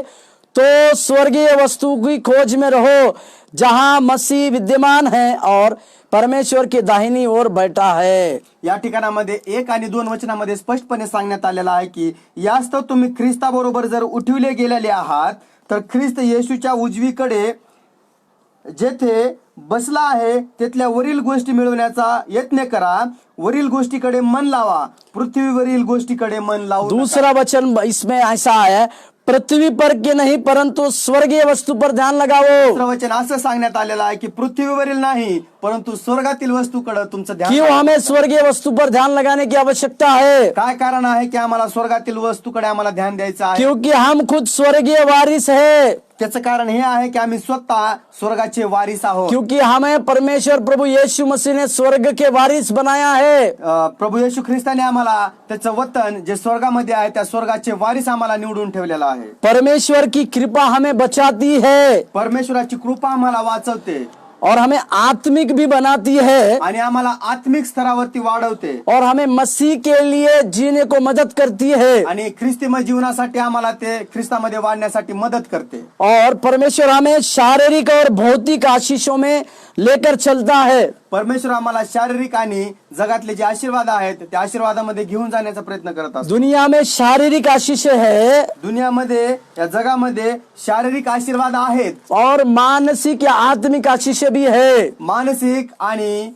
S1: तो स्वर्गीय वस्तु की खोज में रहो, जहां मसीह विद्यमान है और परमेश्वर की दाहिनी ओर बैठा है।
S2: या ठिकाणामध्ये 1 आणि 2 वचनामध्ये स्पष्टपणे सांगण्यात आलेलं आहे की यास्तव तुम्ही ख्रिस्ताबरोबर जर उठविले गेलेले आहात, तर ख्रिस्त येशूच्या उजवीकडे जेथे बसला आहे तिथल्या वरील गोष्टी मिळवण्याचा यत्न करा, वरील गोष्टीकडे मन लावा, पृथ्वीवरील गोष्टीकडे मन लावू नका।
S1: दूसरा वचन इसमें ऐसा है, पृथ्वी पर के नहीं परंतु स्वर्गीय वस्तु पर ध्यान लगाओ।
S2: दुसरं वचन असं सांगण्यात आलेलं आहे की पृथ्वीवरील नाही परंतु स्वर्गातील वस्तूकडे तुमचं ध्यान
S1: क्यों
S2: लावा।
S1: हमें स्वर्गीय वस्तु पर ध्यान लगाने की आवश्यकता है?
S2: काय कारण आहे की आम्हाला स्वर्गातील वस्तूकडे आम्हाला ध्यान द्यायचं आहे?
S1: क्योंकि हम खुद स्वर्गीय वारिस है।
S2: त्याचं कारण हे आहे की आम्ही स्वतः स्वर्गाचे वारिस आहोत।
S1: क्योंकि हमें परमेश्वर प्रभु यीशु मसीह ने स्वर्ग के वारिस बनाया है।
S2: प्रभू येशू ख्रिस्ताने आम्हाला त्याचं वतन जे स्वर्गामध्ये आहे त्या स्वर्गाचे वारिस आम्हाला निवडून ठेवलेला आहे।
S1: परमेश्वर की कृपा हमें बचाती है।
S2: परमेश्वराची कृपा आम्हाला वाचवते।
S1: और हमें आत्मिक भी बनाती है
S2: आणि आम्हाला आत्मिक स्तरावरती वाढवते
S1: और हमें मसीह के लिए जीने को मदद करती है।
S2: आणि ख्रिस्तीमय जीवनासाठी आम्हाला ते ख्रिस्तामध्ये वाढण्यासाठी मदत करते
S1: और परमेश्वर हमें शारीरिक और भौतिक आशीषों में लेकर चलता है।
S2: परमेश्वर आम्हाला शारीरिक आणि जगातले जे आशीर्वाद आहेत त्या आशीर्वादामध्ये घेऊन जाण्याचा प्रयत्न करत असतो।
S1: दुनिया में शारीरिक आशीष है
S2: दुनियामध्ये या जगामध्ये शारीरिक आशीर्वाद आहेत
S1: और मानसिक या आत्मिक आशीष भी है।
S2: मानसिक आणि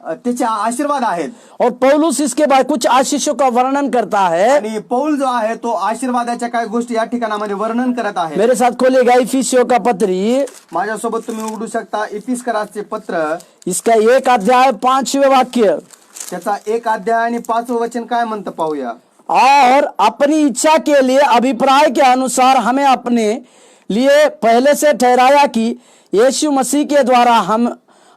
S2: त्याचे आशीर्वाद आहेत
S1: और पौलुस इसके बाद कुछ आशीषों का वर्णन करता है।
S2: आणि पौल जो आहे तो आशीर्वादाच्या काही गोष्टी या ठिकाणामध्ये वर्णन करत आहे।
S1: मेरे साथ खोलिएगा इफिसियों का पत्री,
S2: माझ्यासोबत तुम्ही उघडू शकता इफिसकरासचे पत्र,
S1: इसका 1 अध्याय 5वें वाक्य।
S2: त्याचा 1 अध्याय आणि 5वें वचन काय म्हणतं पाहूया।
S1: और अपनी इच्छा के लिए अभिप्राय के अनुसार हमें अपने लिए पहले से ठहराया कि यीशु मसीह के द्वारा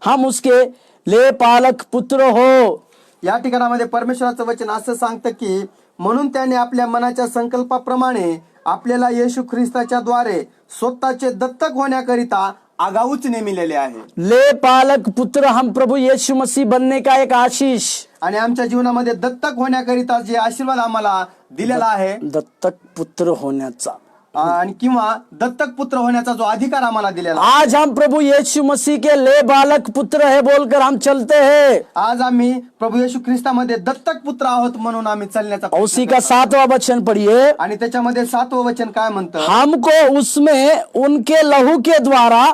S1: हम उसके ले पालक पुत्र हो।
S2: या ठिकाणामध्ये परमेश्वराचं वचन असं सांगतं की म्हणून त्याने आपल्या मनाच्या संकल्पाप्रमाणे आपल्याला येशू ख्रिस्ताच्या द्वारे स्वतःचे दत्तक होण्याकरिता आगाऊच नेमिलेले आहे।
S1: ले पालक पुत्र, हम प्रभु यीशु मसीह बनने का एक आशीष,
S2: आणि आमच्या जीवनामध्ये दत्तक होण्याकरिता जे आशीर्वाद आम्हाला दिलेला आहे,
S1: दत्तक पुत्र होण्याचा
S2: आणि किंवा दत्तक पुत्र होण्याचा जो अधिकार आम्हाला दिलेला,
S1: आज हम प्रभु यीशु मसीह के ले बालक पुत्र है बोलकर हम चलते हैं।
S2: आज आम्ही प्रभू येशू ख्रिस्तामध्ये दत्तक पुत्र आहोत म्हणून आम्ही चालण्याचा
S1: उसी का 7वां वचन पढ़िए।
S2: आणि त्याच्यामध्ये 7वं वचन काय म्हणतं,
S1: हमको उसमें उनके लहू के द्वारा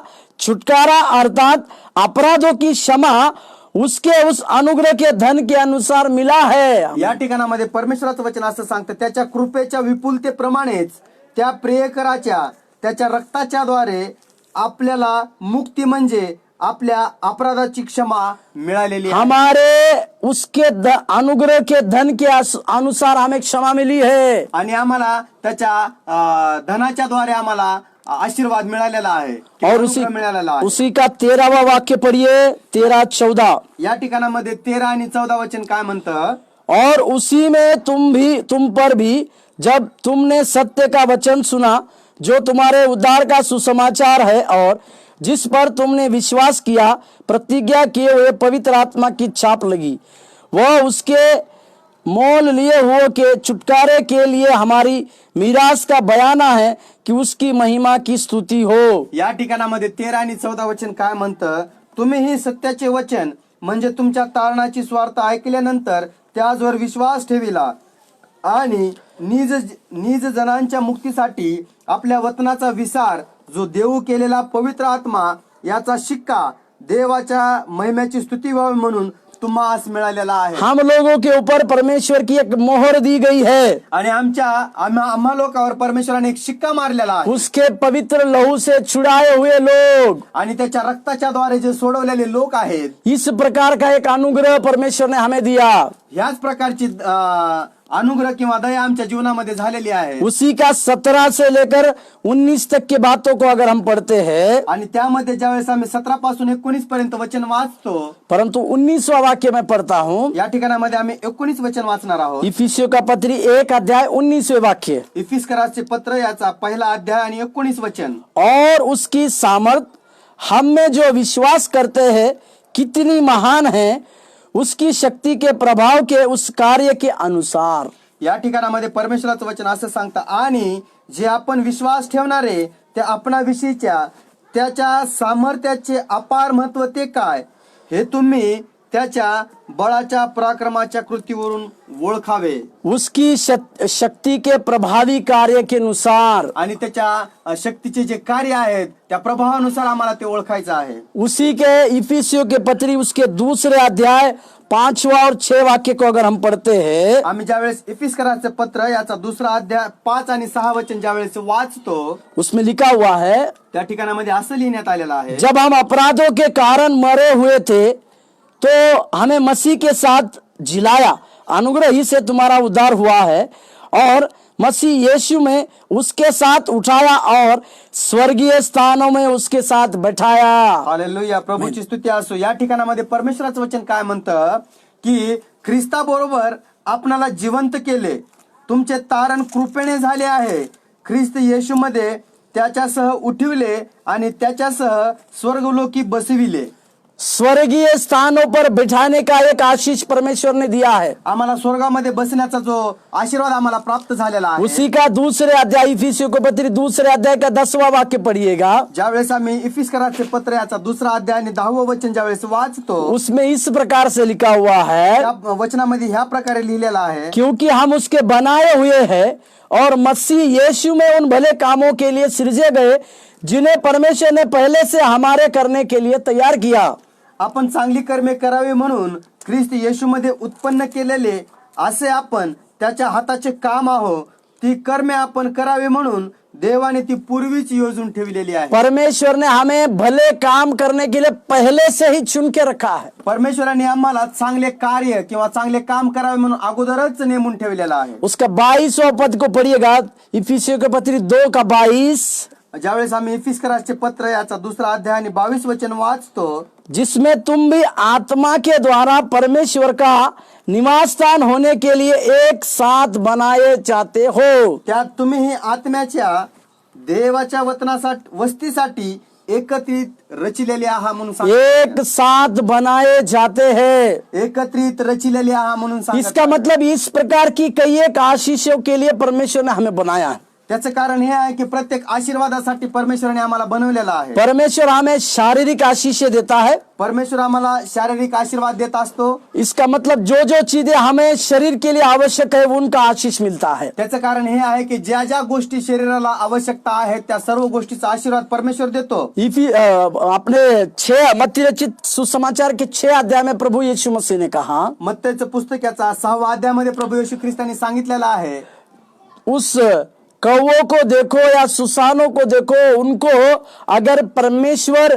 S1: छुटकारा अर्थात अपराधों की क्षमा उसके उस अनुग्रह के धन के अनुसार मिला है।
S2: या ठिकाणामध्ये परमेश्वराचं वचन असं सांगतं, त्याच्या कृपेच्या विपुलतेप्रमाणेच त्या प्रियकराच्या त्याच्या रक्ताच्या द्वारे आपल्याला मुक्ती म्हणजे आपल्या अपराधाची क्षमा मिळालेली आहे।
S1: हमारे उसके अनुग्रह के धन के अनुसार हमें क्षमा मिली है।
S2: आणि आम्हाला त्याच्या धनाच्या द्वारे आम्हाला आशीर्वाद मिळालेला आहे,
S1: और
S2: मिळालेला आहे।
S1: उसी का 13वां वाक्य पढ़िए, 13-14।
S2: या ठिकाणामध्ये 13 आणि 14 वचन काय म्हणतं,
S1: और उसी में तुम पर भी जब तुमने सत्य का वचन सुना जो तुम्हारे उद्धार का सुसमाचार है और जिस पर तुमने विश्वास किया, प्रतिज्ञा किए हुए पवित्र आत्मा की छाप लगी, वह उसके मोल लिए हुए के छुटकारे के लिए हमारी मीरास का बयाना है कि उसकी महिमा की स्तुति हो।
S2: या ठिकाणामध्ये 13 आणि 14 वचन काय म्हणतं, तुम्ही ही सत्याचे वचन म्हणजे तुमच्या तारणाची स्वार्थ ऐकल्यानंतर त्याचवर विश्वास ठेविला आणि निज जनांच्या मुक्तीसाठी आपल्या वतनाचा विसार जो देऊ केलेला पवित्र आत्मा याचा शिक्का देवाच्या महिम्याची स्तुती व्हावी म्हणून तुम्हास मिळालेला आहे।
S1: हम लोगों के ऊपर परमेश्वर की एक मोहर दी गई है
S2: आणि आम्हा लोकांवर परमेश्वराने एक शिक्का मारलेला आहे।
S1: उसके पवित्र लहू से छुड़ाए हुए लोग,
S2: आणि त्याच्या रक्ताच्या द्वारे जे सोडवलेले लोक आहेत,
S1: इस प्रकार का एक अनुग्रह परमेश्वर ने हमें दिया।
S2: ह्याच प्रकारची अनुग्रह किंवा दया आमच्या जीवनामध्ये झालेली आहे।
S1: उसी का 17 से लेकर 19 तक की बातों को अगर हम पढ़ते हैं,
S2: आणि त्यामध्ये ज्यावेळेस आम्ही 17 पासून 19 पर्यंत वचन वाचतो,
S1: परंतु 19वां वाक्य मैं पढ़ता हूँ।
S2: या ठिकाणामध्ये आम्ही 19 वचन वाचणार आहोत।
S1: इफिसियों का पत्री 1 अध्याय 19वें वाक्य।
S2: इफिसकरासचे पत्र याचा 1 अध्याय आणि 19 वचन,
S1: और उसकी सामर्थ हम में जो विश्वास करते हैं कितनी महान है, उसकी शक्ती के प्रभाव के उस कार्य के अनुसार।
S2: या ठिकाणामध्ये परमेश्वराचं वचन असं सांगतं, आणि जे आपण विश्वास ठेवणारे त्या आपणाविषयीच्या त्याच्या सामर्थ्याचे अपार महत्व ते काय हे तुम्ही त्याच्या बळाच्या पराक्रमाच्या कृतीवरून ओळखावे।
S1: उसकी शक्ति के प्रभावी कार्य के अनुसार,
S2: आणि त्याच्या शक्तीचे जे कार्य आहेत त्या प्रभावानुसार आम्हाला ते ओळखायचं आहे।
S1: उसी के इफिसियों के पत्री उसके दूसरे अध्याय 5वां और 6 वाक्य को अगर हम पढ़ते हैं,
S2: आम्ही ज्यावेळेस इफिसकराचे पत्र याचा 2रा अध्याय 5 आणि 6 वचन ज्यावेळेस वाचतो,
S1: उसमें लिखा हुआ है,
S2: त्या ठिकाणामध्ये असं लिहिण्यात आलेलं आहे,
S1: जब हम अपराधों के कारण मरे हुए थे तो हमें मसीह के साथ जिलाया, अनुग्रह ही से तुम्हारा उद्धार हुआ है, और मसीह यीशु में उसके साथ उठाया और स्वर्गीय स्थानों में उसके साथ बैठाया।
S2: हालेलुया, प्रभूची स्तुती असो। या ठिकाणामध्ये परमेश्वराचं वचन काय म्हणतं की ख्रिस्ताबरोबर आपणाला जिवंत केले, तुमचे तारण कृपेने झाले आहे, ख्रिस्त येशूमध्ये त्याच्यासह उठविले आणि त्याच्यासह स्वर्गलोकी बसविले.
S1: स्वर्गीय स्थानों पर बिठाने का एक आशीष परमेश्वर ने दिया है.
S2: आम्हाला स्वर्गामध्ये बसण्याचा जो आशीर्वाद आम्हाला प्राप्त झालेला आहे,
S1: उसी का दूसरे अध्याय इफिसियों को पत्री दूसरे अध्याय का 10वां वाक्य पढ़िएगा.
S2: ज्यावेळेस आम्ही इफिसकराचे पत्र याचा दुसरा अध्याय आणि 10वं वचन ज्यावेळेस वाचतो,
S1: उसमें इस प्रकार से लिखा हुआ है,
S2: त्या वचनामध्ये ह्या प्रकारे लिहिलेला आहे,
S1: क्योंकि हम उसके बनाए हुए हैं और मसीह यीशु में उन भले कामों के लिए सृजे गए जिन्हें परमेश्वर ने पहले से हमारे करने के लिए तैयार किया.
S2: आपण चांगली कर्मे करावी म्हणून ख्रिस्त येशूमध्ये उत्पन्न केलेले असे आपण त्याच्या हाताचे काम आहो. ती कर्मे आपण करावी म्हणून देवाने ती पूर्वीच योजून ठेवलेली आहे.
S1: परमेश्वर ने हमें भले काम करने के लिए पहले से ही चुन के रखा है.
S2: परमेश्वराने आम्हाला चांगले कार्य किंवा चांगले काम करावे म्हणून अगोदरच नेमून ठेवलेला आहे.
S1: उसका 22वां पद को पढ़िएगा. इफिसियों के पत्री 2 का 22,
S2: ज्यावेळेस आम्ही इफिसकराचे पत्र याचा दुसरा अध्याय आणि 22 वचन वाचतो,
S1: जिसमें तुम भी आत्मा के द्वारा परमेश्वर का निवास स्थान होने के लिए एक साथ बनाए जाते हो.
S2: त्यात तुम्ही आत्म्याच्या देवाच्या वस्तीसाठी एकत्रित रचिलेले आहात म्हणून सांगतो.
S1: एक साथ बनाए जाते हैं.
S2: एकत्रित रचिलेले आहात म्हणून सांगतो.
S1: इसका मतलब इस प्रकार की कई एक आशीषों के लिए परमेश्वर ने हमें बनाया है.
S2: त्याचं कारण हे आहे की प्रत्येक आशीर्वादासाठी परमेश्वराने आम्हाला बनवलेला आहे.
S1: परमेश्वर हमें शारीरिक आशीषें देता है.
S2: परमेश्वर आम्हाला शारीरिक आशीर्वाद देत असतो.
S1: इसका मतलब जो जो चीजें हमें शरीर के लिए आवश्यक है उनका आशीष मिलता है.
S2: त्याचं कारण हे आहे की ज्या ज्या गोष्टी शरीराला आवश्यकता आहेत त्या सर्व गोष्टीचा आशीर्वाद परमेश्वर देतो.
S1: अपने 6 मत्ती रचित सुसमाचार के 6 अध्याय में प्रभु यीशु मसीह ने कहा,
S2: मत्तईचं पुस्तक याचा 6व्या अध्यायामध्ये प्रभु येशू ख्रिस्ताने सांगितलेला आहे,
S1: उस कौवों को देखो या सुसानों को देखो, उनको अगर परमेश्वर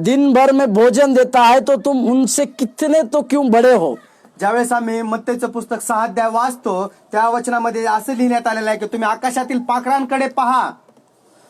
S1: दिन भर में भोजन देता है तो तुम उनसे कितने तो क्यों बड़े हो.
S2: ज्यावेळेस आम्ही मत्तईचं पुस्तक 6 अध्याय वाचतो त्या वचनामध्ये असं लिहिण्यात आलेलं आहे की तुम्ही आकाशातील पाखरांकडे पहा,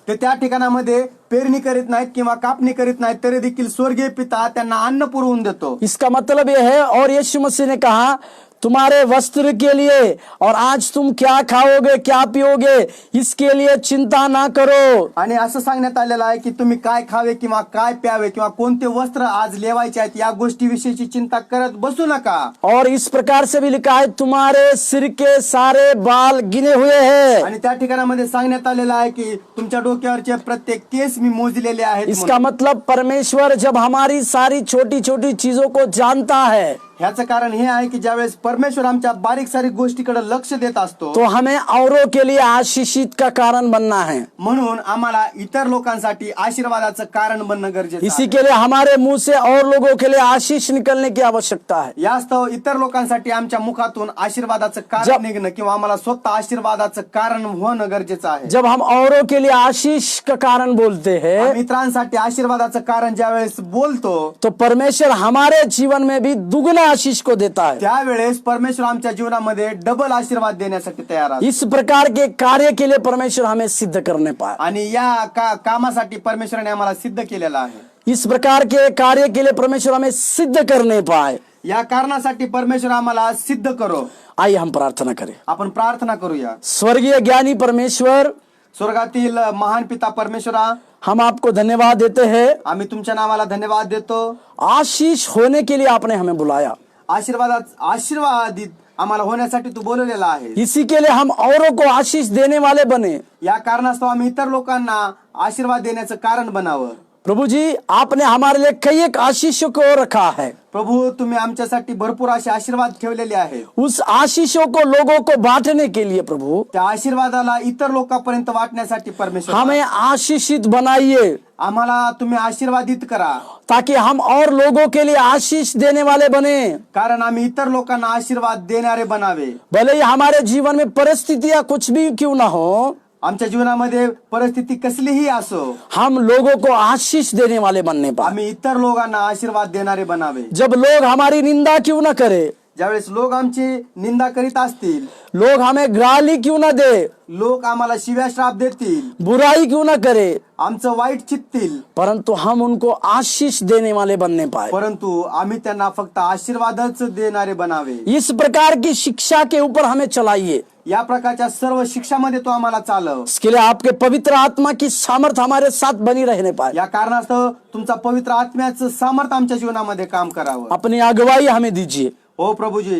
S2: ते त्या ठिकाणामध्ये पेरणी करीत नाहीत किंवा कापणी करीत नाहीत, तरी देखील स्वर्गीय पिता त्यांना अन्न पुरवून देतो.
S1: इसका मतलब यह है, और यीशु मसीह ने कहा तुम्हारे वस्त्र के लिए और आज तुम क्या खाओगे क्या पियोगे इसके लिए चिंता ना करो.
S2: आणि असं सांगण्यात आलेलं आहे की तुम्ही काय खावे किंवा काय प्यावे किंवा कोणते वस्त्र आज लेवायचे आहेत या गोष्टीविषयीची चिंता करत बसू नका.
S1: और इस प्रकार से भी लिखा है, तुम्हारे सिर के सारे बाल गिने हुए हैं.
S2: आणि त्या ठिकाणामध्ये सांगण्यात आलेलं आहे की तुमच्या डोक्यावरचे प्रत्येक केस मी मोजलेले आहेत.
S1: इसका मतलब परमेश्वर जब हमारी सारी छोटी छोटी चीजों को जानता है,
S2: ह्याचं कारण हे आहे की ज्यावेळेस परमेश्वर आमच्या बारीक सारीक गोष्टीकडे लक्ष देत असतो,
S1: तो हमें औरों के लिए आशीषित का कारण बनना है.
S2: म्हणून आम्हाला इतर लोकांसाठी आशीर्वादाचं कारण बनणं गरजेचं
S1: इसी
S2: आहे.
S1: के लिए हमारे मुंह से और लोगों के लिए आशीष निकलने की आवश्यकता है.
S2: यास्तव इतर लोकांसाठी आमच्या मुखातून आशीर्वादाचं कारण निघणं किंवा आम्हाला स्वतः आशीर्वादाचं कारण होणं गरजेचं आहे.
S1: जब हम औरों के लिए आशीष का कारण बोलते हैं,
S2: इतरांसाठी आशीर्वादाचं कारण ज्यावेळेस बोलतो,
S1: तो परमेश्वर हमारे जीवन में भी दुगना आशीष को देता है.
S2: त्यावेळेस परमेश्वर आमच्या जीवनामध्ये डबल आशीर्वाद देण्यासाठी तयार आहे.
S1: इस प्रकार के कार्य के लिए परमेश्वर हमें सिद्ध करने पाए.
S2: आणि या कामासाठी परमेश्वराने आम्हाला सिद्ध केलेलं आहे.
S1: इस प्रकार के कार्य के लिए परमेश्वर हमें सिद्ध करने पाए.
S2: या कारणासाठी परमेश्वर आम्हाला सिद्ध करो.
S1: आइए हम प्रार्थना करें.
S2: आपण प्रार्थना करूया.
S1: स्वर्गीय ज्ञानी परमेश्वर,
S2: स्वर्गातील महान पिता परमेश्वरा,
S1: हम आपको धन्यवाद देते हैं.
S2: आम्ही तुमच्या नावाला धन्यवाद देतो.
S1: आशीष होने के लिए आपने हमें बुलाया.
S2: आशीर्वादित आम्हाला होण्यासाठी तू बोलवलेला आहे.
S1: इसी के लिए हम औरों को आशीष देने वाले बने.
S2: या कारणास्तव आम्ही इतर लोकांना आशीर्वाद देण्याचं कारण बनावं.
S1: प्रभु जी, आपने हमारे लिए कई एक आशीषों को रखा है.
S2: प्रभु, तुम्ही आमच्यासाठी भरपूर असे आशीर्वाद ठेवलेले आहे.
S1: उस आशीषों को लोगों को बांटने के लिए प्रभु,
S2: त्या आशीर्वादाला इतर लोकांपर्यंत वाटण्यासाठी परमेश्वर
S1: हमें आशीषित बनाइए.
S2: आम्हाला तुम्ही आशीर्वादित करा,
S1: ताकि हम और लोगों के लिए आशीष देने वाले बने.
S2: कारण आम्ही इतर लोकांना आशीर्वाद देणारे बनावे.
S1: भले ही हमारे जीवन में परिस्थितियां कुछ भी क्यों ना हो,
S2: आमच्या जीवनामध्ये परिस्थिती कसलीही असो,
S1: हम लोगों को आशीष देने वाले बनने पाए.
S2: आम्ही इतर लोकांना आशीर्वाद देणारे बनावे.
S1: जब लोग हमारी निंदा क्यों ना करे,
S2: ज्यावेळेस लोक आमची निंदा करीत असतील,
S1: लोग हमें गाली क्यों ना दे,
S2: लोक आम्हाला शिव्या श्राप देतील,
S1: बुराई क्यों ना करे,
S2: आमचं वाईट चित्तील,
S1: परंतु हम उनको आशीष देने वाले बनने पाए.
S2: परंतु आम्ही त्यांना फक्त आशीर्वादच देणारे बनावे.
S1: इस प्रकार की शिक्षा के ऊपर हमें चलाइए.
S2: या प्रकारच्या सर्व शिक्षामध्ये तू आम्हाला चालव.
S1: इसके लिए आपके पवित्र आत्मा की सामर्थ हमारे साथ बनी रहने पाए.
S2: या कारणास्तव तुमचा पवित्र आत्म्याचं सामर्थ्य आमच्या जीवनामध्ये काम करावं.
S1: अपनी अगुवाई हमें दीजिए.
S2: हो प्रभूजी,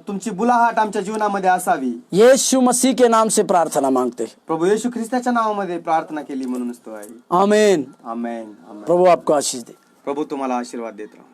S2: तुमची बुलाहाट आमच्या जीवनामध्ये असावी.
S1: यीशु मसीह के नाम से प्रार्थना मांगते.
S2: प्रभू येशू ख्रिस्ताच्या नावामध्ये प्रार्थना केली म्हणूनच तो आहे.
S1: आमीन.
S2: आमेन. आमेन.
S1: प्रभु आपको आशीष दे.
S2: प्रभू तुम्हाला आशीर्वाद देत राहू.